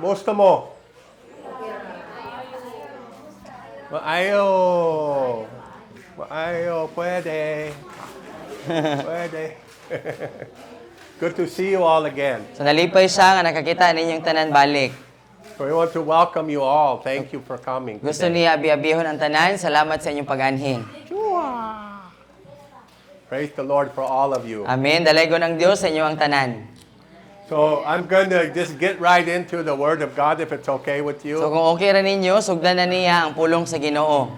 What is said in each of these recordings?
Kumusta mo? Maayo. Maayo, pwede. Pwede. Good to see you all again. So nalipay siya nga nakakita ninyong tanan balik. So we want to welcome you all. Thank you for coming. Gusto today. niya abi-abihon ang tanan. Salamat sa inyong pag-anhin. Praise the Lord for all of you. Amen. Dalaygon ang Dios sa inyong ang tanan. So I'm going to just get right into the Word of God if it's okay with you. So kung okay ra ninyo, sugdan na niya ang pulong sa Ginoo.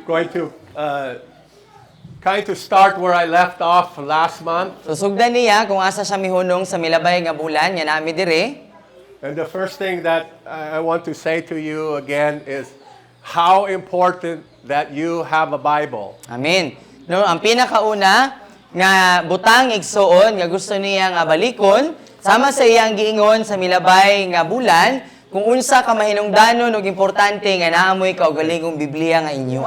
Going to kind of start where I left off last month. So sugdan niya kung asa siya mihunong sa milabay nga bulan nga nami dire. And the first thing that I want to say to you again is how important that you have a Bible. Amen. No, ang pinakauna nga butang igsuon nga gusto niya nga balikon sama sa iyang giingon sa milabay nga bulan kung unsa ka mahinungdanon ug importante nga naamoy kaugalingong Biblia nga inyo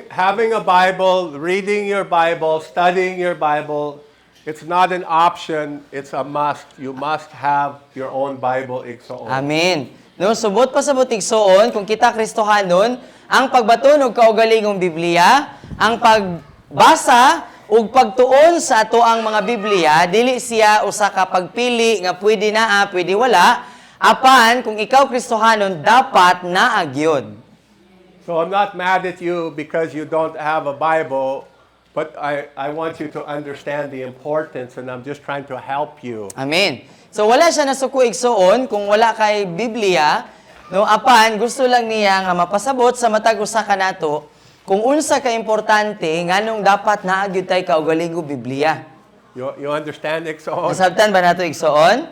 Having a Bible, reading your Bible, studying your Bible, it's not an option, it's a must. You must have your own Bible igsoon. Amen. No, subot pa sa butigsoon kung kita Kristohanon, ang pagbaton og kaugalingong Biblia, ang pagbasa ug pagtuon sa ato ang mga Biblia, dili siya usa ka pagpili nga pwede naa, pwede wala, apan kung ikaw Kristohanon dapat naa gyud. So I'm not mad at you because you don't have a Bible, but I want you to understand the importance and I'm just trying to help you. Amen. So wala siya nasuko igsoon kung wala kay Biblia, no, apan gusto lang niya nga mapasabot sa matag usa kanato kung unsa ka importante nganong dapat naa gyud tay kaugalingong Biblia. You understand, igsoon? Nasabtan ba nato igsoon?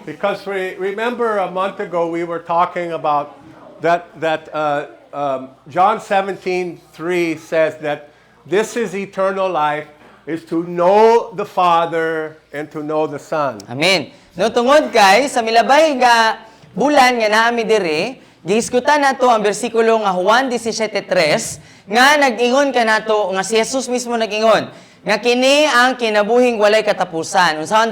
Because remember a month ago we were talking about that John 17:3 says that this is eternal life, is to know the Father and to know the Son. Amen. No tungod kay sa milabay nga bulan nga naami dire, gihisgutan nato ang bersikulo nga Juan 17:3 nga nag-ingon kanato nga si Jesus mismo nag-ingon nga kini ang kinabuhing walay katapusan. Unsahon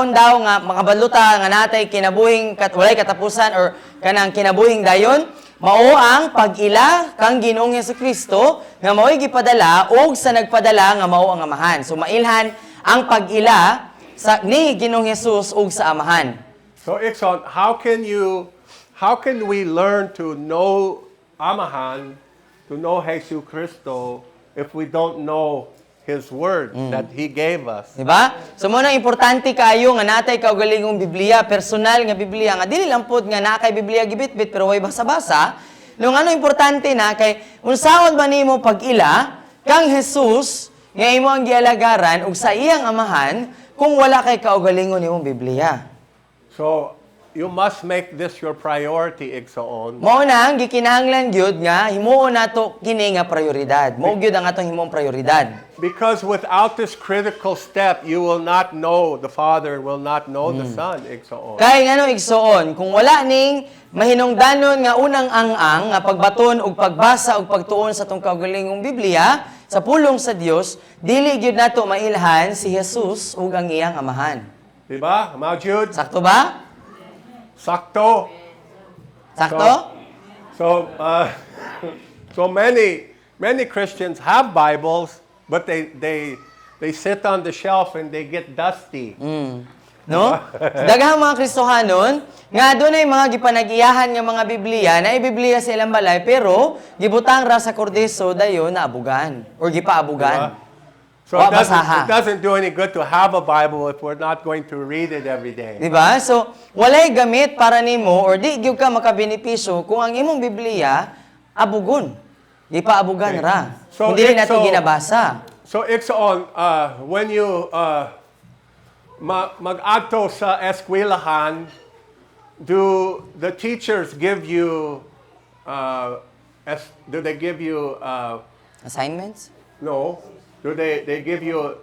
daw nga makabaluta nga natay kinabuhing walay katapusan or kanang kinabuhing dayon mao ang pag-ila kang Ginoong Hesukristo nga mao'y gipadala o sa nagpadala nga mao ang Amahan. So mailhan ang pag-ila sa ni Ginoong Hesus ug sa Amahan. So Ikson, how can we learn to know Amahan, to know Jesus Cristo if we don't know His Word that He gave us? Diba? So mo nang importante kayo nga natay kaugalingong Biblia, personal nga Biblia nga dili lang pod nga naa kay Biblia gibitbit pero way basa-basa. No ano importante na kay unsaon ba nimo pag-ila kang Jesus nga imo ang gialagaran ug sa iyang Amahan kung wala kay kaugalingon nimong Biblia. So you must make this your priority, Igsoon. Mao na ang gikinahanglan gyud nga himuon nato kini nga prioridad. Mao gyud ang atong himong prioridad. Because without this critical step, you will not know the Father, will not know the Son, Igsoon. Kay ngano igsoon, kung wala ning mahinungdanon nga unang ang-ang nga pagbaton ug pagbasa ug pagtuon sa tong kaugalingong Biblia sa pulong sa Dios, dili gyud nato mailhan si Jesus ug ang iyang Amahan. Diba? Mao Jude? Sakto ba? Sakto. Sakto? So many Christians have Bibles, but they sit on the shelf and they get dusty. No? Daghang mga Kristohanon nga dunay mga gipanag-iyahan nga mga Biblia na Biblia sa ilang balay pero gibutang ra sa kordeso dayon naabugan or gipaabugan. Diba? So it doesn't do any good to have a Bible if we're not going to read it every day. Diba? So walay gamit para nimo or di gyud ka makabenepisyo kung ang imong Biblia abugon. Gipaabugan ra. So hindi nato ginabasa. So Iksoon, when you mag-adto sa eskwelahan, do the teachers give you do they give you Assignments? no? Do they give you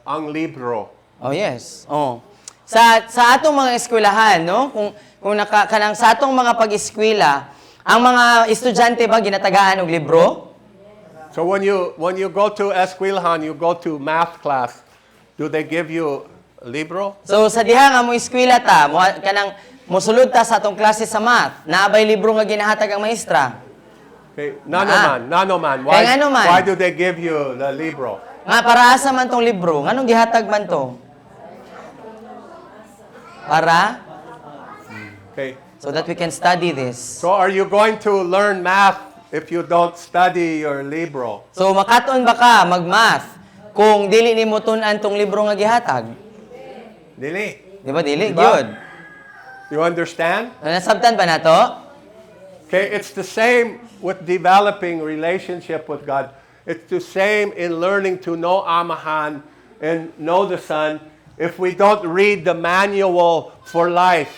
ang libro? Oh yes. Oh. Sa atong mga eskwelahan, no? Kung kanang sa atong mga pag-eskwela, ang mga estudyante ba ginatagaan og libro? So when you go to eskwelahan, you go to math class. Do they give you libro? So sa diha nga mo eskwela ta, mo kanang mosulod ta sa atong klase sa math, naabay libro nga ginahatag ang maestra. Okay. Nano man. Kaya ngano man? Why do they give you the libro? Nga para asa man tong libro? Nganong gihatag man to? Para Okay. so that we can study this. So are you going to learn math if you don't study your libro? So makaton ba ka mag-math kung dili nimo tun-an tong libro nga gihatag? Dili. Di ba dili Diba? gyud? You understand? Nasabtan ba nato? Okay, it's the same with developing relationship with God. It's the same in learning to know Amahan and know the Son. If we don't read the manual for life,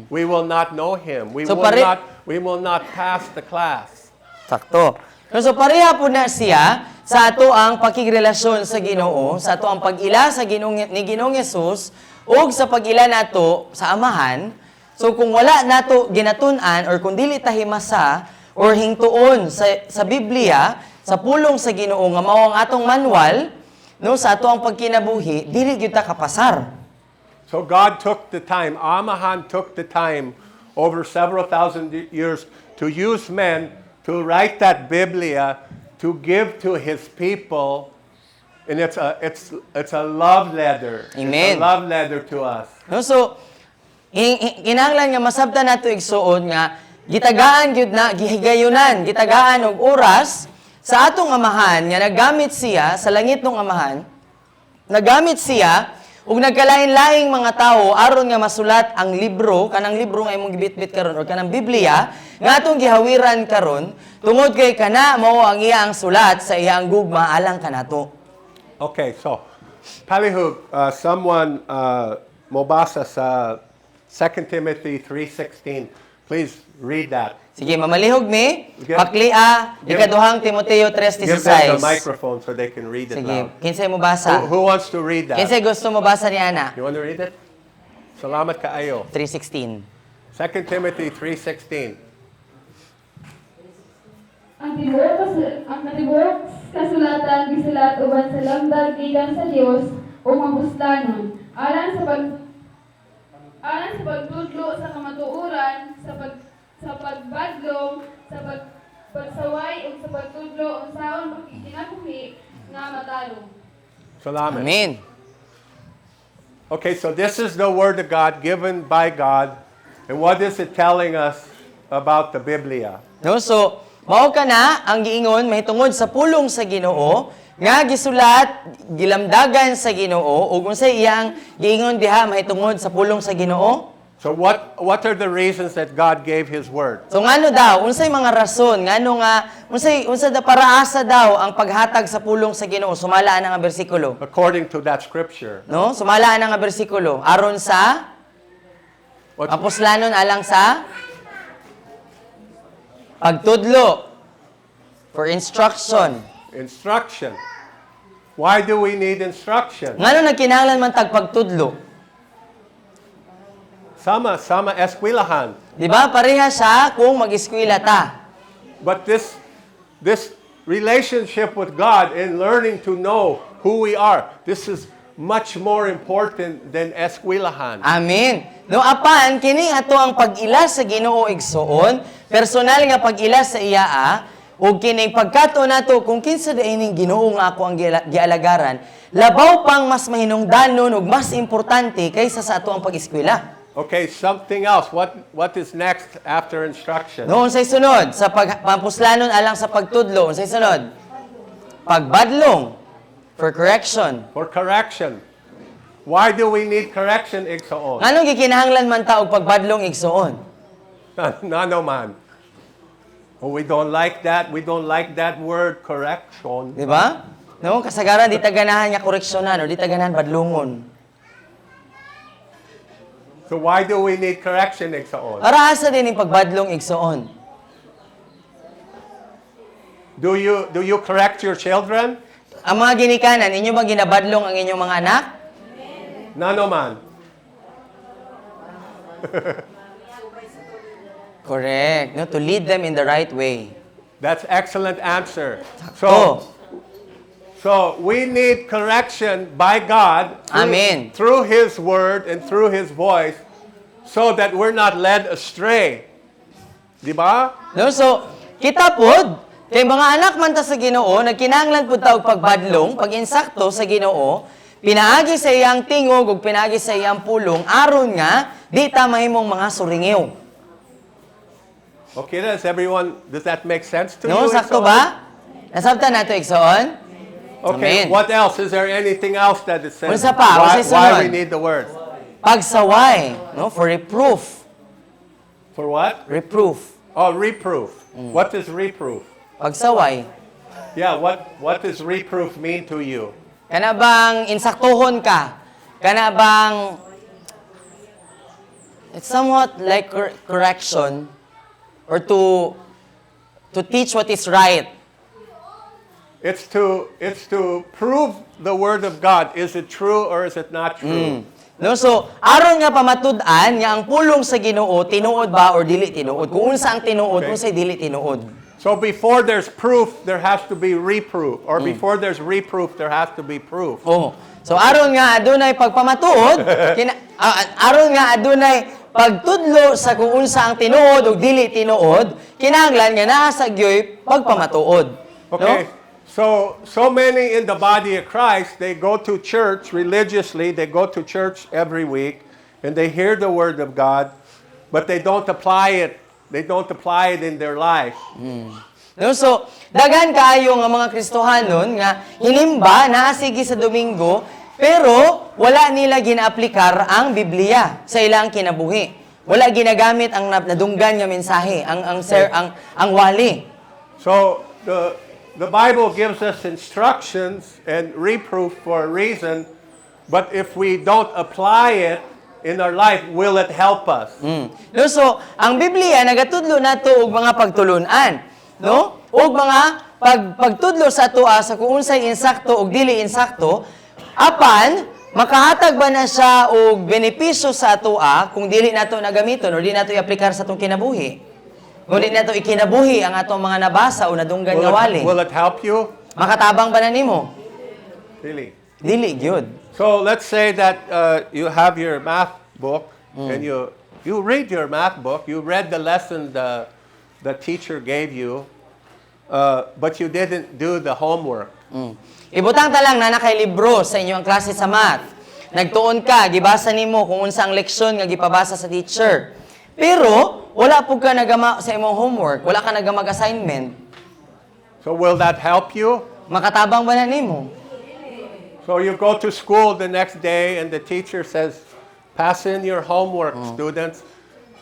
we will not know Him. So pare- We will not pass the class. Sakto. So pareha po na siya sa ato ang pakigrelasyon sa Ginoo, sa ato ang pag-ila sa ni Ginoong Hesus ug sa pag-ila nato sa Amahan. So kung wala nato ginatun-an or kung dili ta himasa or hingtuon sa Biblia, sa pulong sa Ginoo nga mao ang atong manual, no, sa ato ang pagkinabuhi, dili gyud ta kapasar. So God took the time, Amahan took the time over several thousand years to use men to write that Biblia to give to His people, and it's a love letter. Amen. It's a love letter to us. No, so kinahanglan nga masabtan nato igsuon nga gitagaan gyud na gihigayunan, gitagaan og oras sa atong Amahan nga naggamit siya sa langit ng Amahan. Nagamit siya ug nagkalain-laing mga tao aron nga masulat ang libro, kanang libro nga imong gibitbit karon or kanang Biblia nga atong gihawiran karon tungod kay kana mao ang iya ang sulat sa iyang gugma alang kanato. Okay, so Palihug, someone mobasa sa 2 Timothy 3:16. Please read that. Sige, mamalihog mi. Give- Paklia, ikaduhang Timoteo Give them the 3:16. microphone so they can read it Sige, loud. kinsay mo basa? Who wants to read that? Kinsay gusto mo basa ni Ana? You want to read it? Salamat kaayo. 3:16. 2 Timothy 3:16. Ang katibuok kasulatan gisulat uban sa lamdag gikan sa Dios o mabustanon alang sa pagtudlo sa kamatuoran sa pagbadlong sa pagsaway ug sa pagtudlo unsaon makikinabuhi nga matalo. Salamat. Amen. Okay, so this is the word of God given by God. And what is it telling us about the Biblia? No, so mao ka na ang giingon mahitungod sa pulong sa Ginoo nga gisulat gilamdagan sa Ginoo ug unsay iyang giingon diha mahitungod sa pulong sa Ginoo? So what are the reasons that God gave His word? So ngano daw unsay mga rason ngano nga unsa da para asa daw ang paghatag sa pulong sa Ginoo sumala na nga bersikulo? According to that scripture. No? Sumala na nga bersikulo aron sa What, aposlanon alang sa pagtudlo for instruction. instruction. Why do we need instruction? Ngano nagkinahanglan man tag pagtudlo? Sama eskwelahan. Di ba? Pareha siya kung mag-eskwela ta. But this relationship with God and learning to know who we are, this is much more important than eskwelahan. Amen. No apan kini ato ang pag-ila sa Ginoo igsoon, personal nga pag-ila sa iya ug kining pagkato nato kung kinsa diining Ginoo nga ako ang gialagaran, labaw pang mas mahinungdanon ug mas importante kaysa sa ato ang pag-eskwela. Okay, something else. What is next after instruction? No, unsay sunod sa pampuslanon alang sa pagtudlo, unsay sunod? Pagbadlong for correction. For correction. Why do we need correction, Igsoon? Nganong gikinahanglan man ta og pagbadlong igsoon? No, man. Oh, we don't like that. We don't like that word, correction. Di ba? No, kasagaran di ta ganahan nga koreksyonan o di ta ganahan badlongon. So why do we need correction, Igsoon? Para asa din yung pagbadlong igsoon? Do you correct your children? Ang mga ginikanan, inyo ba ginabadlong ang inyong mga anak? No, man. Correct. No, to lead them in the right way. That's excellent answer. Oh, So we need correction by God Amen. through His Word and through His voice so that we're not led astray. Di ba? No, so kita pod kay mga anak man ta sa Ginoo nagkinahanglan pud ta og pagbadlong, pag-insakto sa Ginoo, pinaagi sa iyang tingog ug pinaagi sa iyang pulong aron nga di ta mahimong mga suringiw. Okay, does that make sense to No, you? sakto Igsoon? ba? Nasabtan nato igsoon? Okay, Amen. what else? Is there anything else that it says? Unsa pa? Why, Unsa why sunod? we need the word? Pagsaway, no, for reproof. For what? Reproof. Oh, reproof. What is reproof? Pagsaway. Yeah, what does reproof mean to you? Kana bang insaktuhon ka? Kana bang it's somewhat like correction or to teach what is right. It's to prove the word of God. Is it true or is it not true? No, so aron nga pamatud-an nga ang pulong sa Ginoo tinuod ba or dili tinuod? Kung unsa ang tinuod, Okay. unsay dili tinuod. So before there's proof, there has to be reproof. Or before there's reproof, there has to be proof. Oh. So aron nga adunay pagpamatuod, aron nga adunay pagtudlo sa kung unsa ang tinuod ug dili tinuod, kinahanglan nga naa sa gyoy pagpamatuod. Okay. No? So many in the body of Christ, they go to church religiously, they go to church every week, and they hear the word of God, but they don't apply it. They don't apply it in their life. No, so daghan kaayo nga mga Kristohanon nga hinimba naa sige sa Domingo pero wala nila ginaaplikar ang Biblia sa ilang kinabuhi. Wala ginagamit ang nadunggan nga mensahe, ang wali. So the Bible gives us instructions and reproof for a reason, but if we don't apply it in our life, will it help us? No, so ang Biblia nagatudlo nato og mga pagtulunan, no? Og mga pagtudlo sa atoa sa kung unsay insakto ug dili insakto, apan makahatag ba na siya og benepisyo sa atoa kung dili nato nagamiton o di nato i-aplikar sa atong kinabuhi? Kung di nato ikinabuhi ang atong mga nabasa o nadunggan nga wali. Will it help you? Makatabang ba na nimo? Really? Dili gyud. So let's say that you have your math book and you read your math book. You read the lesson the teacher gave you, but you didn't do the homework. Ibutang ta lang na nakay libro sa inyong klase sa math. Nagtuon ka, gibasa nimo kung unsa ang leksyon nga gipabasa sa teacher. Pero wala pug ka nagama sa imong homework, wala ka nagamag assignment. So will that help you? Makatabang ba na nimo? So you go to school the next day and the teacher says, pass in your homework, students.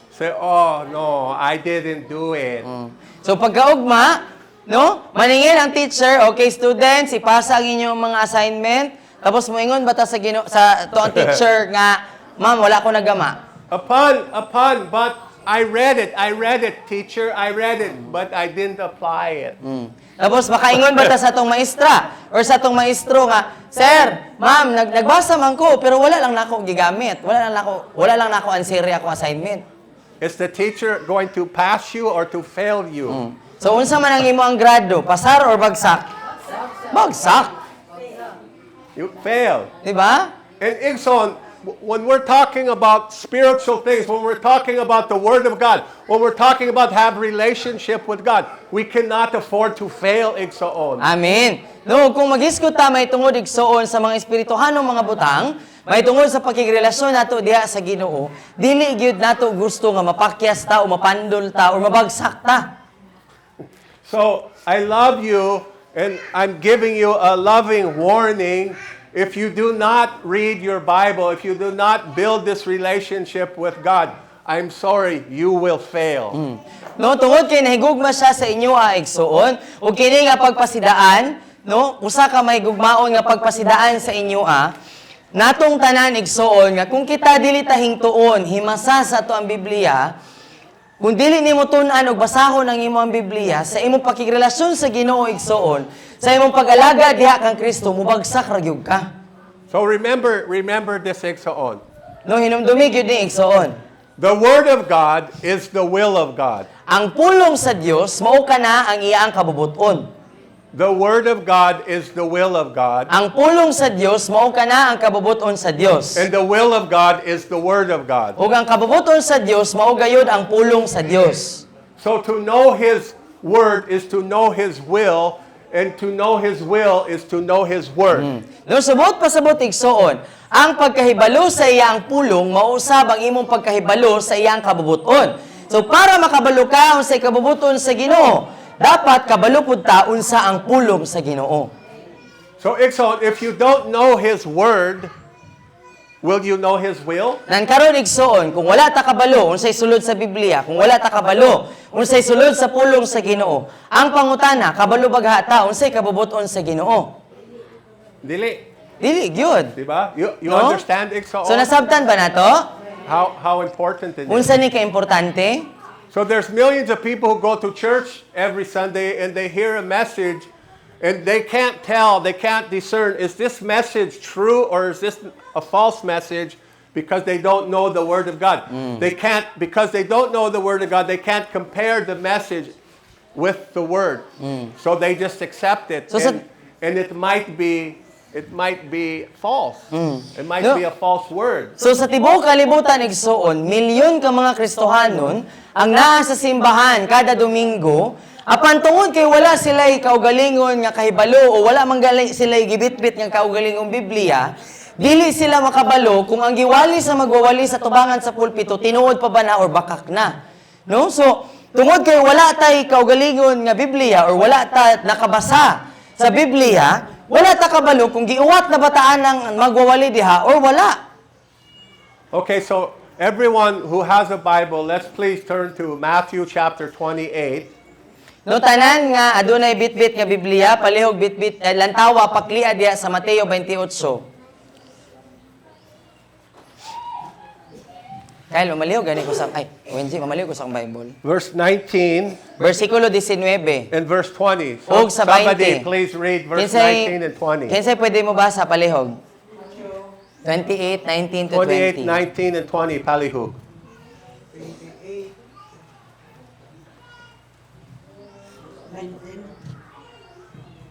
Say, oh, no, I didn't do it. So pagkaugma, no? Maningin ang teacher, okay students, ipasa ang inyong mga assignment. Tapos moingon bata sa to ang teacher nga, ma'am, wala ko nagama. But I read it, teacher, I read it, but I didn't apply it. Tapos makaingon ba ta sa atong maestra or sa atong maestro nga, sir, ma'am, nagbasa man ko pero wala lang nako gigamit. Wala lang nako answer ako assignment. Is the teacher going to pass you or to fail you? So unsa man ang imo ang grado, pasar or bagsak? Bagsak, You fail. di ba? And Igson, when we're talking about spiritual things, when we're talking about the Word of God, when we're talking about have relationship with God, we cannot afford to fail, Igsoon. Amen. No, kung maghisgot ta may tungod igsoon sa mga espirituhanong mga butang, may tungod sa pakigrelasyon nato diha sa Ginoo, dili gyud nato gusto nga mapakyas ta o mapandol ta o mabagsak ta. So, I love you, and I'm giving you a loving warning. If you do not read your Bible, if you do not build this relationship with God, I'm sorry, you will fail. No, tungod kay nahigugma siya sa inyo igsoon, ug kini nga pagpasidaan, no, usa ka may gugmaon nga pagpasidaan sa inyo natong tanan igsoon nga kung kita dili ta hingtuon himasa sa ato ang Biblia, kung dili nimo tun-an og basahon ang imo ang Biblia sa imong pakigrelasyon sa Ginoo igsoon, sa imong pag-alaga diha kang Kristo, mubagsak ra gyud ka. So remember this, Igsoon. No, hinumdumi gyud ni igsoon. The Word of God is the will of God. Ang pulong sa Dios mao kana ang iyang kabubuton. The Word of God is the will of God. Ang pulong sa Dios mao kana ang kabubuton sa Dios. And the will of God is the Word of God. Ug ang kabubuton sa Dios mao gayud ang pulong sa Dios. So to know His Word is to know His will, and to know His will is to know His Word. No subot pasabot igsoon, ang pagkahibalo sa iyang pulong mausab ang imong pagkahibalo sa iyang kabubuton. So para makabalo ka unsay kabubuton sa Ginoo, dapat kabalo pud ta unsa ang pulong sa Ginoo. So Ikson, if you don't know His Word, will you know His will? Nan karon igsoon, kung wala ta kabalo unsay sulod sa Biblia, kung wala ta kabalo unsay sulod sa pulong sa Ginoo, ang pangutana kabalo bagha ta unsay kabubuton sa Ginoo? Dili. Dili gyud. Diba? You No? understand, Ikson? So nasabtan ba nato? How important it is. Unsa ni kaimportante? So there's millions of people who go to church every Sunday and they hear a message and they can't tell, they can't discern, is this message true or is this a false message, because they don't know the Word of God. They can't, because they don't know the Word of God, they can't compare the message with the Word. So they just accept it. So And it might be false. It might No. be a false word. So sa tibuok kalibutan igsoon, milyon ka mga Kristohanon ang naa sa simbahan kada Domingo, apan tungod kay wala sila'y kaugalingon nga kahibalo o wala man sila'y gibitbit nga kaugalingong Biblia, dili sila makabalo kung ang giwali sa magwawali sa tubangan sa pulpito tinuod pa ba na or bakak na. No? So tungod kay wala tay kaugalingon nga Biblia or wala ta nakabasa sa Biblia, wala ta kabalo kung giuwat na bataan ng magwawali diha or wala. Okay, so everyone who has a Bible, let's please turn to Matthew chapter 28. No tanan nga adunay bitbit nga Biblia, palihog bitbit lantawa paklia diha sa Mateo 28. Kyle, mamalihog gani ko sa Wenji, mamalihog ko sa Bible. Verse 19 Versikulo 19. and verse 20. Og sa 20. Somebody please read verse 19 and 20. Kinsay pwede mo basa palihog? 28, 19 to 28, 20. 19, and 20, palihug.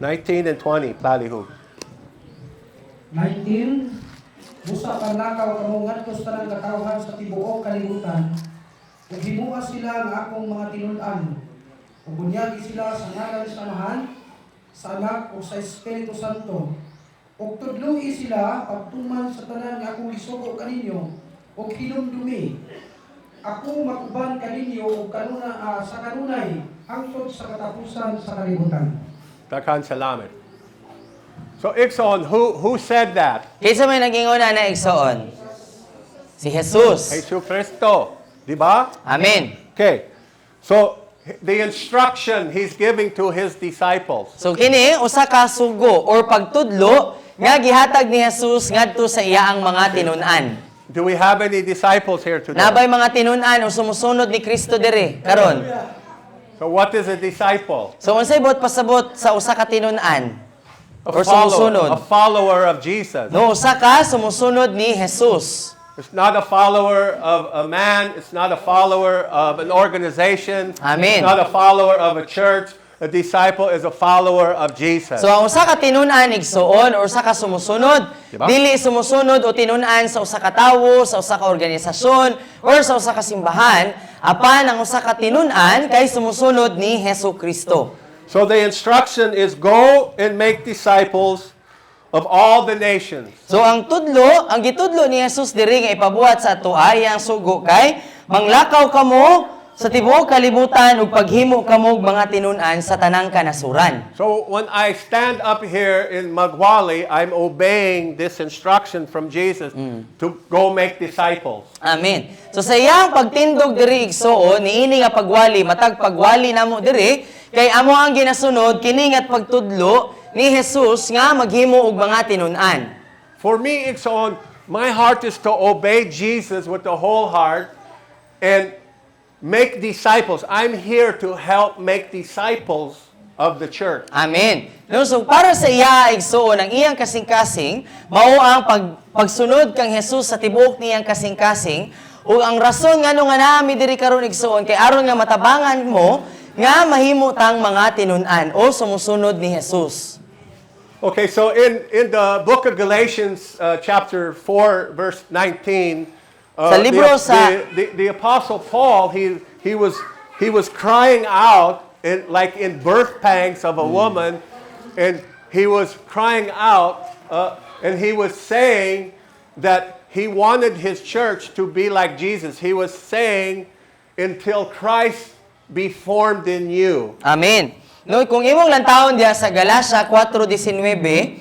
19 and 20, palihug. 19. Busa kang nakaw kamungan ko sa tanang katawhan sa tibuok kalibutan. Ug himuha sila nga akong mga tinun-an. Ug bunyagi sila sa ngalan sa Amahan, sa Anak o sa Espiritu Santo. Ug tudloi sila pagtuman sa tanan nga akong gisugo kaninyo ug hinumdumi. Ako makuban kaninyo ug kanuna sa kanunay hangtod sa katapusan sa kalibutan. Daghang salamat. So, Ikson, who said that? Kinsa may nag-inguna na igsoon? Si Jesus. Jesus Cristo. Di ba? Amen. Okay. So, the instruction He's giving to His disciples. So kini usa ka sugo or pagtudlo nga gihatag ni Jesus ngadto sa iyaang mga tinun-an. Do we have any disciples here today? Nabay mga tinun-an o sumusunod ni Kristo diri karon. So, what is a disciple? So unsay buot pasabot sa usa ka tinun-an? A Or follower, sumusunod? a follower of Jesus. No, usa ka sumusunod ni Jesus. It's not a follower of a man. It's not a follower of an organization. Amen. It's not a follower of a church. A disciple is a follower of Jesus. So ang usa ka tinun-an igsuon or usa ka sumusunod, Diba? dili sumusunod o tinun-an sa usa ka tawo, sa usa ka organisasyon, or sa usa ka simbahan, apan ang usa ka tinun-an kay sumusunod ni Hesukristo. So the instruction is go and make disciples of all the nations. So ang gitudlo ni Jesus diri nga ipabuhat sa ato ay ang sugo kay manglakaw kamo sa tibuok kalibutan ug paghimo kamo og mga tinun-an sa tanang kanasuran. So when I stand up here in Magwali, I'm obeying this instruction from Jesus to go make disciples. Amen. So sa iyang pagtindog diri igsoon niini nga pagwali matag pagwali namo diri kay amo ang ginasunod kini nga pagtudlo ni Jesus nga maghimo og mga tinun-an. For me, it's on my heart is to obey Jesus with the whole heart and make disciples. I'm here to help make disciples of the church. Amen. No, so para sa iya igsoon ang iyang kasing-kasing mao ang pagsunod kang Jesus sa tibuok niyang kasing-kasing ug ang rason ngano nga naami diri karon igsoon kay aron nga matabangan mo nga mahimo tang mga tinun-an o sumusunod ni Jesus. Okay, so in the book of Galatians, chapter 4, verse 19, Sa libro the Apostle Paul, he was crying out in birth pangs of a woman, and he was crying out, and he was saying that he wanted his church to be like Jesus. He was saying, until Christ be formed in you. Amen. No, kung imong lantawon diha sa Galacia 4:19,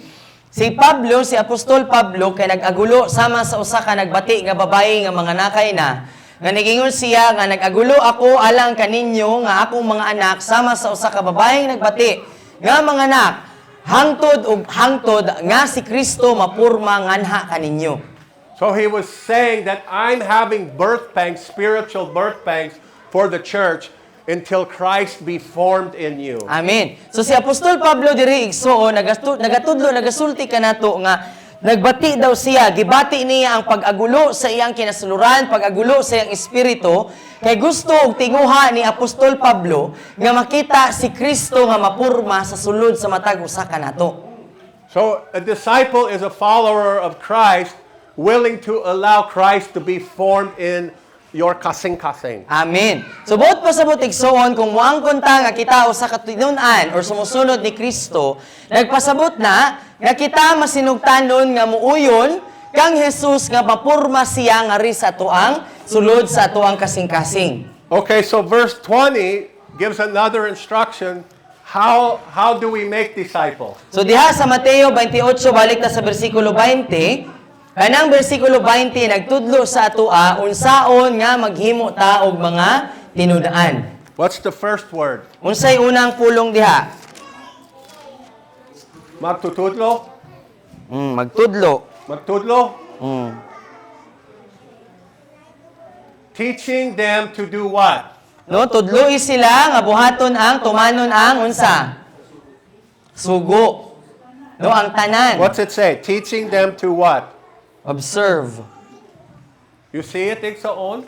si Pablo, si Apostol Pablo kay nag-agulo sama sa usa ka nagbati nga babae nga mga nakay na. Nga nigingon siya nga nag-agulo ako alang kaninyo nga akong mga anak sama sa usa ka babaeng nagbati nga mga anak hangtod ug hangtod nga si Kristo mapurma nganha kaninyo. So he was saying that I'm having birth pangs, spiritual birth pangs for the church until Christ be formed in you. Amen. So si Apostol Pablo diri igsuon nagatudlo nagasulti kanato nga nagbati daw siya, gibati niya ang pag-agulo sa iyang kinasuluran, pag-agulo sa iyang espiritu, kay gusto og tinguha ni Apostol Pablo nga makita si Kristo nga mapurma sa sulod sa matag usa kanato. So a disciple is a follower of Christ, willing to allow Christ to be formed in your kasing-kasing. Amen. So buot pa sa butigsoon kung muangkon ta nga kita usa ka tinun-an or sumusunod ni Kristo, nagpasabot na nga kita masinugtanon nga muuyon kang Jesus nga mapurma siya nga ri sa tuang sulod sa tuang kasing-kasing. Okay, so verse 20 gives another instruction. How do we make disciples? So diha sa Mateo 28 balik ta sa bersikulo 20, kanang bersikulo 20 nagtudlo sa atua unsaon nga maghimo ta og mga tinud-an. What's the first word? Unsay unang pulong diha? Magtutudlo? Magtudlo. Magtudlo? Teaching them to do what? No, tudloi sila nga buhaton ang tumanon ang unsa? Sugo. No, ang tanan. What's it say? Teaching them to what? Observe. You see it, Igsoon?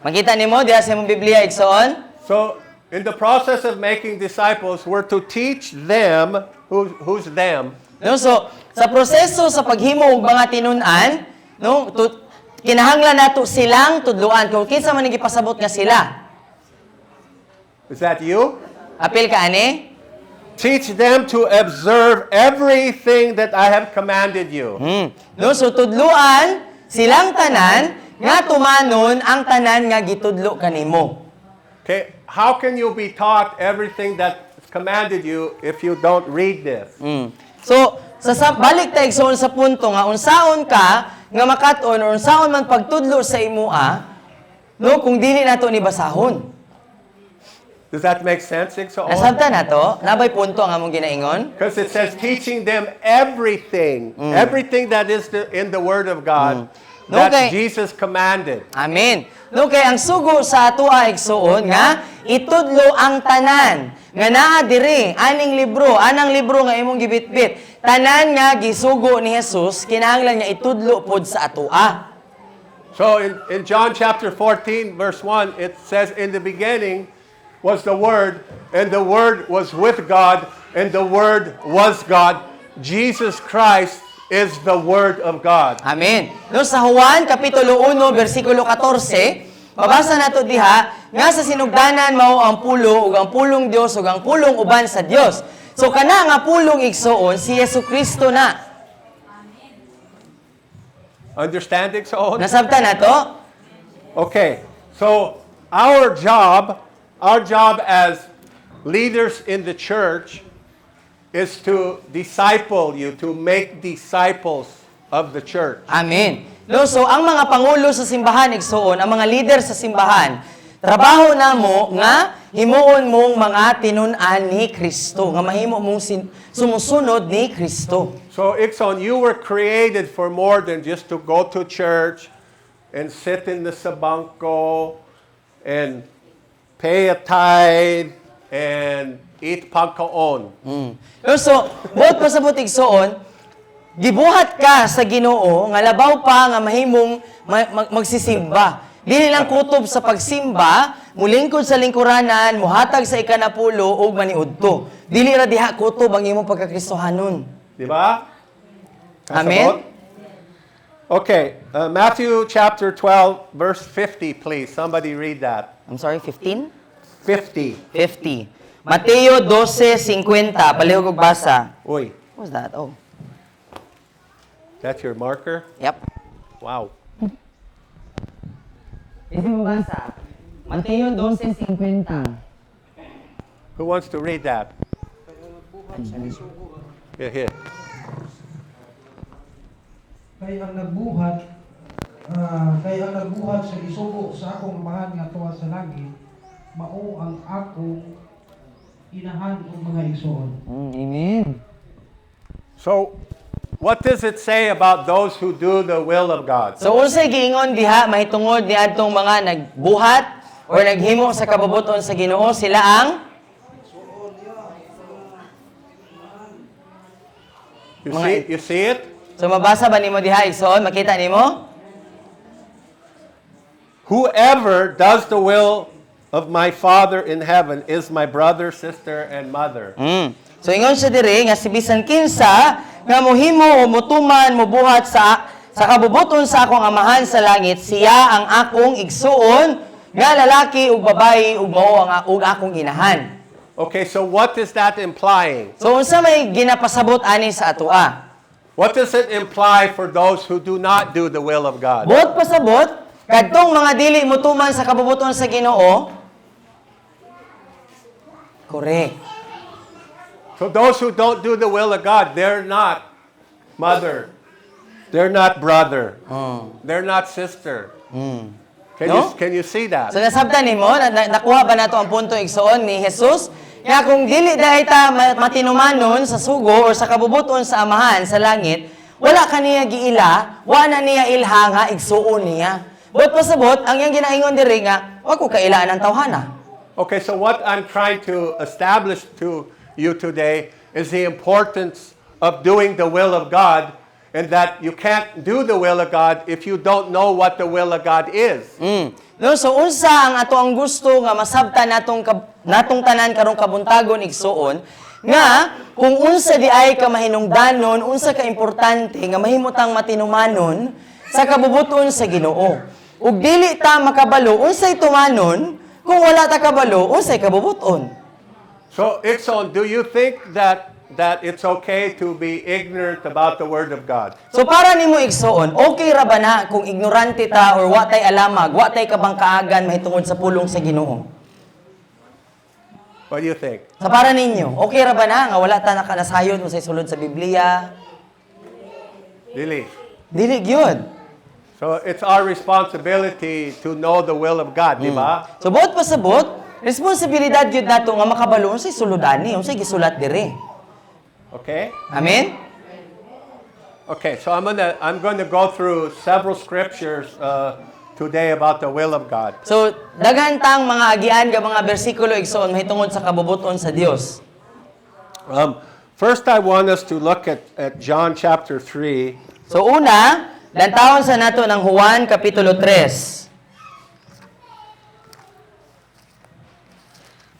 Makita nimo diha sa imong Biblia igsoon? So, in the process of making disciples, we're to teach them, who's them? No, so sa proseso sa paghimo og mga tinun-an, no, kinahanglan nato silang tudluan kung kinsa man gipasabot nga sila. Is that you? Apil ka ani? Teach them to observe everything that I have commanded you. No, so tudluan silang tanan nga tumanon ang tanan nga gitudlo kanimo. Okay, how can you be taught everything that is commanded you if you don't read this? So, balik tayo sa punto nga, unsaon ka nga makaton o unsaon man pagtudlo sa imua, no, kung dili nato ni basahon. Does that make sense, Igsoon? Nasabta nato, nabay punto ang among ginaingon? Because it says teaching them everything, everything that is in the Word of God that Okay. Jesus commanded. Amen. No, kay ang sugo sa ato igsuon nga itudlo ang tanan nga naa diri anang libro nga imong gibitbit. Tanan nga gisugo ni Jesus kinahanglan nga itudlo pod sa atoa. So in John chapter 14, verse 1, it says, in the beginning was the Word, and the Word was with God, and the Word was God. Jesus Christ is the Word of God. Amen. No, sa Juan kapitulo 1 bersikulo 14, mabasa nato diha nga sa sinugdanan mao ang pulo ug ang pulong Dios ug ang pulong uban sa Dios. So kana nga pulong igsuon si Jesucristo na. Understand, Igsoon? Nasabta nato? Okay, so our job as leaders in the church is to disciple you, to make disciples of the church. Amen. No, so ang mga pangulo sa simbahan igsuon, ang mga leader sa simbahan, trabaho namo nga himuon mong mga tinun-an ni Kristo, nga mahimo mong sumusunod ni Kristo. So, Ikson, you were created for more than just to go to church and sit in the sabangko and pay a tithe and eat pagkaon. No, so, buot pa sa butigsoon, gibuhat ka sa Ginoo nga labaw pa nga mahimong magsisimba. Dili lang kutob sa pagsimba, mulingkod sa lingkuranan, muhatag sa ikanapulo ug maniudto. Dili ra diha kutob ang imong pagkakristohanon. Di ba? Amen? Okay, Matthew chapter 12, verse 50, please. Somebody read that. I'm sorry, 15? 50. 50. Mateo 12:50. Palihog og basa. Uy, What's that? Oh. that's your marker? Yep. Wow. Ito mo basa. Mateo 12:50. Who wants to read that? Here. Kay ang nagbuhat sa isugo sa akong amahan nga tuwa sa langit, mao ang akong inahan ug mga igsoon. Amen. So, what does it say about those who do the will of God? So unsay giingon diha mahitungod ni adtong mga nagbuhat or naghimo sa kabubuton sa Ginoo, sila ang You see it? So mabasa ba nimo diha igsoon? Makita nimo? Whoever does the will of my Father in heaven is my brother, sister, and mother. So ingon siya diri nga si bisan kinsa nga mohimo o motuman mobuhat sa kabubuton sa akong amahan sa langit, siya ang akong igsuon nga lalaki ug babayi ug mao ang ug akong inahan. Okay, so what is that implying? So unsa may ginapasabot ani sa atoa? What does it imply for those who do not do the will of God? Buot pasabot kadtong mga dili motuman sa kabubuton sa Ginoo. Correct. So those who don't do the will of God, they're not mother. They're not brother. They're not sister. No? Can you see that? So nasabtan nimo nakuha ba nato ang punto igsoon ni Jesus? Nga kung dili dahil ta matinumanon sa sugo or sa kabubuton sa amahan sa langit, wala ka niya giila, wala niya ilha nga igsuon niya. Buot pasabot, ang iyang ginaingon diri nga, wag ko kailaan ang tawhana. Okay, so what I'm trying to establish to you today is the importance of doing the will of God, and that you can't do the will of God if you don't know what the will of God is. No, so unsa ang ato ang gusto nga masabtan natong tanan karong kabuntagon igsuon nga kung unsa di ay ka mahinungdanon, unsa ka importante nga mahimutang matinumanon sa kabubuton sa Ginoo. Ug dili ta makabalo unsay tumanon kung wala ta kabalo unsay kabubuton. So, Ikson, do you think that it's okay to be ignorant about the Word of God? So para nimo igsuon, okay ra ba na kung ignorante ta or wa tay alamag, wa tay kabangkaagan mahitungod sa pulong sa Ginoo? What do you think? Sa para ninyo, okay ra ba na nga wala ta nakanasayon mo sa sulod sa Biblia? Really? Dili gyud. So, it's our responsibility to know the will of God, di ba? So buot pasabot, responsibilidad gyud nato nga makabalo unsay sulodani, unsay gisulat diri. Okay? Amen? Okay, so I'm going to go through several scriptures today about the will of God. So daghan tang mga agian nga mga bersikulo igsoon mahitungod sa kabubuton sa Dios. First, I want us to look at John chapter 3. So una, lantawon sa nato ng Juan kapitulo 3.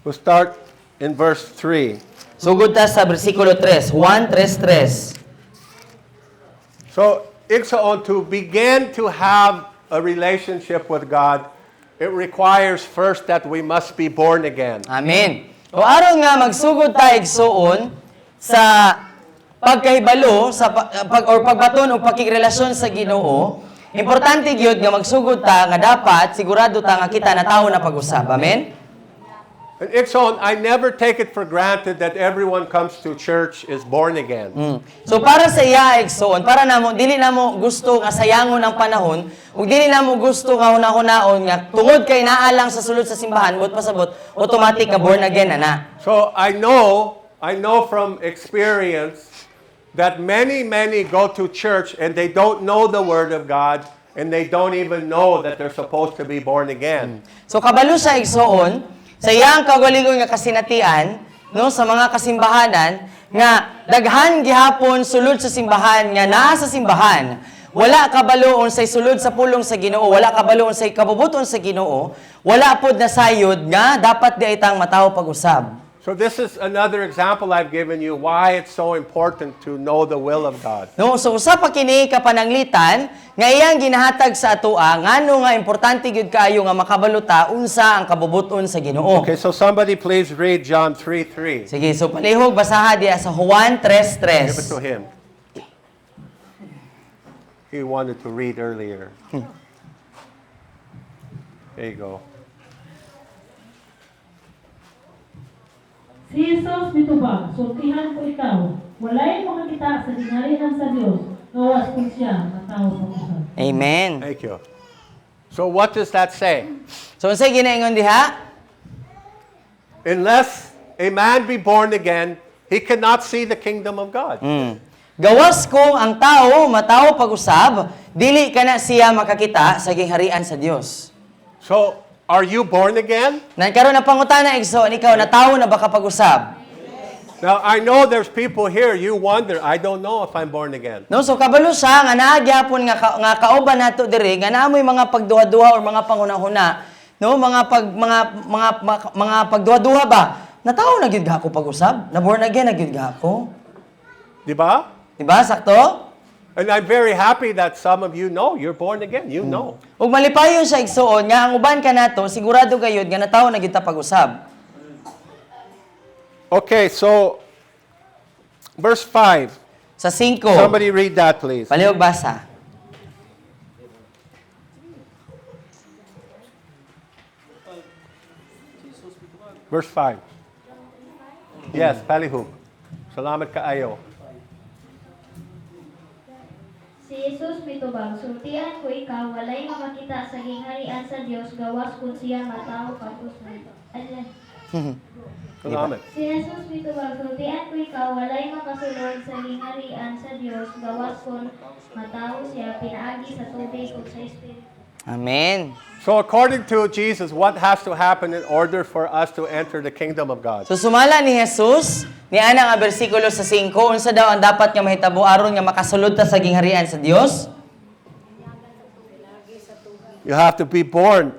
We'll start in verse 3. Sugod ta sa bersikulo 3, Juan 3:3. So, Iksaon, to begin to have a relationship with God, it requires first that we must be born again. Amen. O aron nga magsugod ta igsuon sa pagkahibalo sa pagbaton o pakigrelasyon sa Ginoo, importante gyud nga magsugod ta nga dapat sigurado ta nga kita na tawo na pag-usab. Amen. And Iksaon, I never take it for granted that everyone comes to church is born again. So para sa iya igsoon, para namo dili namo gusto nga sayangon ang panahon, ug dili namo gusto nga hunahon nga tungod kay naa lang sa sulod sa simbahan, buot pasabot automatic ka born again na. So I know from experience that many go to church and they don't know the Word of God and they don't even know that they're supposed to be born again. So kabalo sa igsoon, sa iyang kagalingon nga kasinatian, no, sa mga kasimbahanan nga daghan gihapon sulod sa simbahan nga naa sa simbahan wala kabaloon sa sulod sa pulong sa Ginoo, wala kabaloon sa kabubuton sa Ginoo, wala pod na sayod nga dapat di itang matawo pag-usab. So this is another example I've given you why it's so important to know the will of God. No, so usa pa kini kapananglitan nga iyang ginahatag sa atoa ngano nga importante gyud kaayo nga makabaluta unsa ang kabubuton sa Ginoo. Okay, so somebody please read John 3:3. Sige, so palihog basaha diya sa Juan Give it to 3:3. him. He wanted to read earlier. There you go. Si Jesus mitubag, sultihan ko ikaw. Walay makakita sa dinarihan sa Dios, gawas kung siya, mataw pag-usap. Amen. Thank you. So what does that say? So unsay ginaingon diha? Unless a man be born again, he cannot see the kingdom of God. Gawas kung ang tao matawo pag-usab, dili kana siya makakita sa gingharian sa Dios. So, are you born again? Nagkaroon na pangutana igsoon ikaw na tawo na baka pag-usab. Now, I know there's people here, you wonder, I don't know if I'm born again. No, so kabalo siya nga naa gyapon nga kauban nato diri nga naamoy mga pagduha-duha or mga panghuna-huna, no, mga pagduha-duha ba? Natawo na gyud ako pag-usab, na born again na gyud ako. Di ba? Diba sakto? And I'm very happy that some of you know you're born again. You know. Ug malipayon siya igsoon nga ang uban ka nato sigurado gayud nga natawo na gyud ta pag-usab. Okay, so verse 5. Sa 5. Somebody read that, please. Palihog basa. Verse 5. Yes, palihog. Salamat kaayo. Si Jesus mitubag, sultian ko ikaw, walay makakita sa gingharian sa Dios, gawas kung siya mataw pag-usap. Salamat. Si Jesus mitubag, sultian ko ikaw, walay makasulod sa gingharian sa Dios, gawas kung mataw siya, pinaagi sa tubig o sa Espiritu. Amen. So according to Jesus, what has to happen in order for us to enter the kingdom of God? So sumala ni Jesus ni ana nga bersikulo sa 5 unsa daw ang dapat nga mahitabo aron nga makasulod ta sa gingharian sa Dios? You have to be born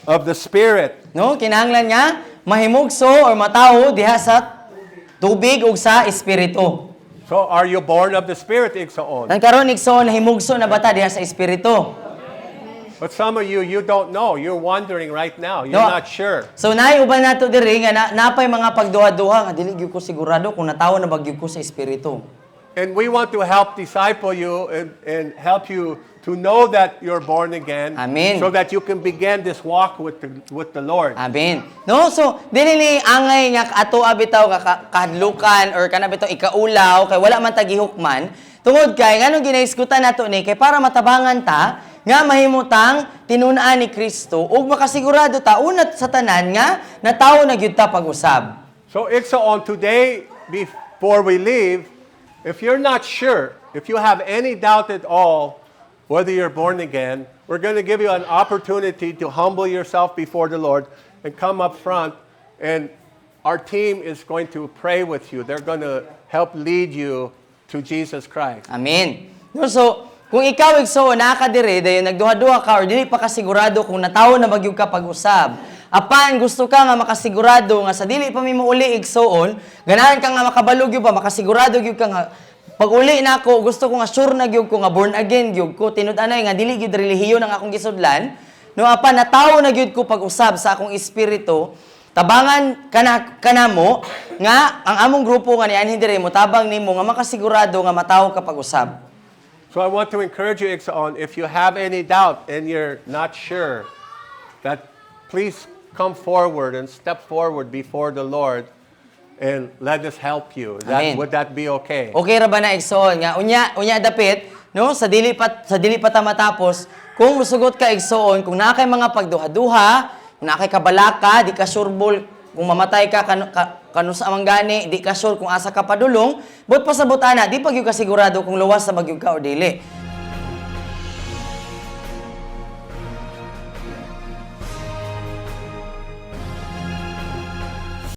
of the Spirit. No, kinahanglan nga mahimugso or matawo diha sa tubig ug sa espiritu. So are you born of the Spirit, Igsoon? Nang karon igsoon nahimugso na bata diha sa espiritu. But some of you, you don't know. You're wondering right now. You're No. not sure. So naay uban nato diri nga napay mga pagduha-duha nga dili gyud ko sigurado kung natawo na ba gyud ko sa espiritu. And we want to help disciple you and help you to know that you're born again. Amen. So that you can begin this walk with the Lord. Amen. No, so dili ni angay nga ato bitaw nga kahadlukan or kana bitaw ikaulaw kay wala man tagihukman tungod kay nganong ginaiskutan nato ni kay para matabangan ta nga mahimutang tinun-an ni Kristo ug makasigurado ta unat sa tanan nga natawo na gyud ta pag-usab. So Igsoon, today, before we leave, if you're not sure, if you have any doubt at all whether you're born again, we're going to give you an opportunity to humble yourself before the Lord and come up front, and our team is going to pray with you. They're going to help lead you to Jesus Christ. Amen. No, so kung ikaw igsoon nakadire dayon nagduha-duha ka or dili pa kasigurado kung natawo na bagyog ka pag-usab. Apan gusto ka nga makasigurado nga sa dili pa mi mauli igsoon, ganahan ka nga makabalog gyud pa makasigurado gyud ka nga pag uli nako gusto ko nga sure na gyud ko nga born again gyud ko tinud-anay nga dili gyud relihiyon ang akong gisudlan. No apan natawo na gyud ko pag-usab sa akong espiritu. Tabangan kanamo nga ang among grupo nga nianhin dire mo tabang nimo nga makasigurado nga matawo ka pag-usab. So I want to encourage you, Igsoon, if you have any doubt and you're not sure, that please come forward and step forward before the Lord and let us help you. Amen. Would that be okay? Okay ra ba na igsoon nga unya dapit no sa dili pa ta matapos kung musugot ka igsoon kung naa kay mga pagduha-duha, kung naa kay kabalaka, di ka surebol kung mamatay ka kanus amang gani, di ka sure kung asa ka padulong, but pasabot ana, di pa gyud ka sigurado kung luwas sa bagyog ka o dili.